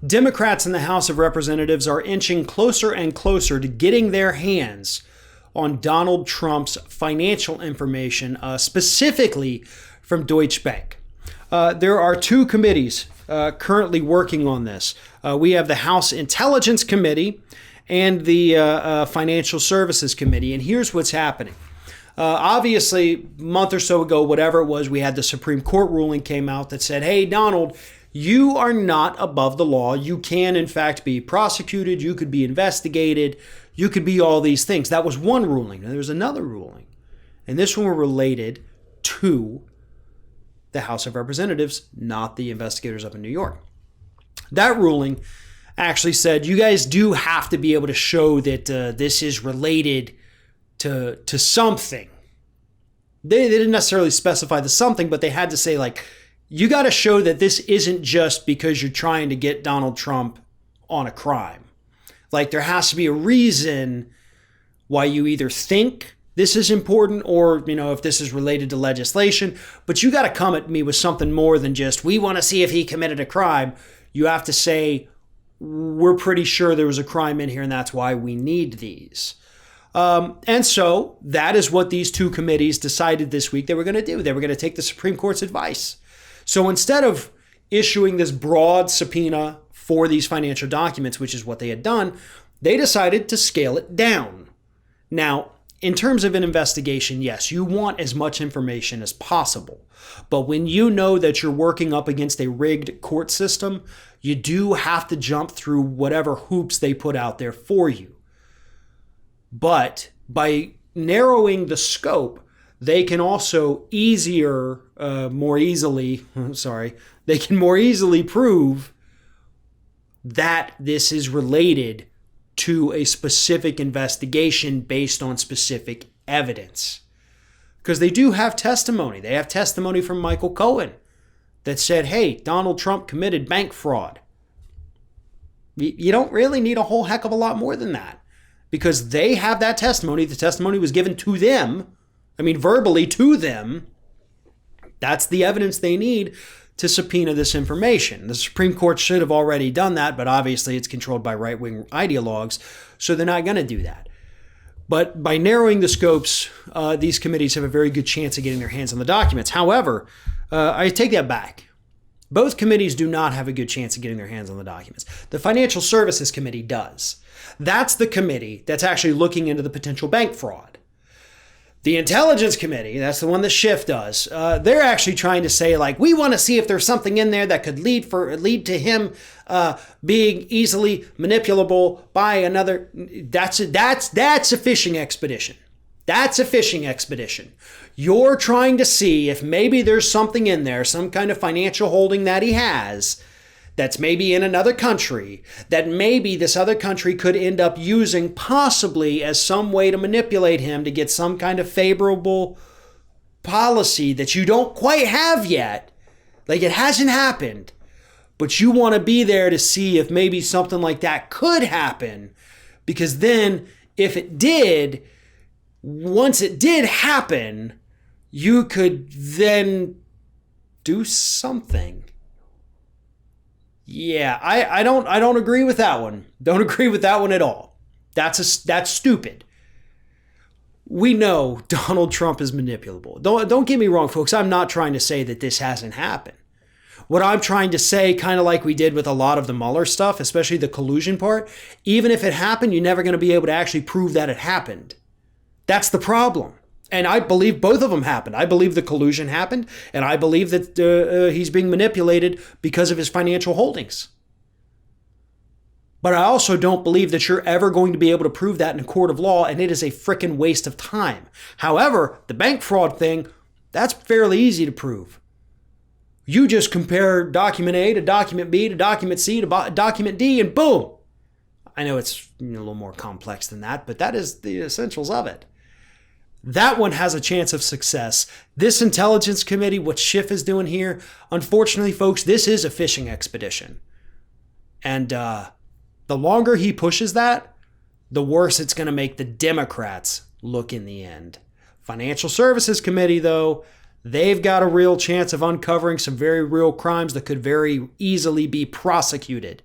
Democrats in the House of Representatives are inching closer and closer to getting their hands on Donald Trump's financial information, specifically from Deutsche Bank. There are two committees currently working on this. We have the House Intelligence Committee and the Financial Services Committee. And here's what's happening. Obviously, a month or so ago, whatever it was, we had the Supreme Court ruling came out that said, hey, Donald, you are not above the law. You can, in fact, be prosecuted. You could be investigated. You could be all these things. That was one ruling. And there's another ruling. And this one related to the House of Representatives, not the investigators up in New York. That ruling actually said you guys do have to be able to show that this is related to something. They didn't necessarily specify the something, but they had to say, like, you got to show that this isn't just because you're trying to get Donald Trump on a crime. Like, there has to be a reason why you either think this is important or, if this is related to legislation. But you got to come at me with something more than just, we want to see if he committed a crime. You have to say, we're pretty sure there was a crime in here and that's why we need these. And so that is what these two committees decided this week they were going to do. They were going to take the Supreme Court's advice. So instead of issuing this broad subpoena for these financial documents, which is what they had done, they decided to scale it down. Now, in terms of an investigation, yes, you want as much information as possible. But when you know that you're working up against a rigged court system, you do have to jump through whatever hoops they put out there for you. But by narrowing the scope, they can also more easily prove that this is related to a specific investigation based on specific evidence. Because they do have testimony. They have testimony from Michael Cohen that said, hey, Donald Trump committed bank fraud. You don't really need a whole heck of a lot more than that. Because they have that testimony. The testimony was given to them. Verbally to them. That's the evidence they need to subpoena this information. The Supreme Court should have already done that, but obviously it's controlled by right-wing ideologues, so they're not going to do that. But by narrowing the scopes, these committees have a very good chance of getting their hands on the documents. However, I take that back. Both committees do not have a good chance of getting their hands on the documents. The Financial Services Committee does. That's the committee that's actually looking into the potential bank fraud. The Intelligence Committee, that's the one that Schiff does, they're actually trying to say, like, we want to see if there's something in there that could lead to him being easily manipulable by another. That's a fishing expedition. That's a fishing expedition. You're trying to see if maybe there's something in there, some kind of financial holding that he has that's maybe in another country, that maybe this other country could end up using possibly as some way to manipulate him to get some kind of favorable policy that you don't quite have yet. Like, it hasn't happened, but you want to be there to see if maybe something like that could happen. Because then if it did, once it did happen, you could then do something. Yeah, I don't agree with that one. Don't agree with that one at all. That's stupid. We know Donald Trump is manipulable. Don't get me wrong, folks. I'm not trying to say that this hasn't happened. What I'm trying to say, kind of like we did with a lot of the Mueller stuff, especially the collusion part, even if it happened, you're never going to be able to actually prove that it happened. That's the problem. And I believe both of them happened. I believe the collusion happened, and I believe that he's being manipulated because of his financial holdings. But I also don't believe that you're ever going to be able to prove that in a court of law, and it is a frickin' waste of time. However, the bank fraud thing, that's fairly easy to prove. You just compare document A to document B to document C to document D, and boom. I know it's a little more complex than that, but that is the essentials of it. That one has a chance of success. This Intelligence Committee, what Schiff is doing here, unfortunately, folks, this is a fishing expedition. And the longer he pushes that, the worse it's going to make the Democrats look in the end. Financial Services Committee, though, they've got a real chance of uncovering some very real crimes that could very easily be prosecuted.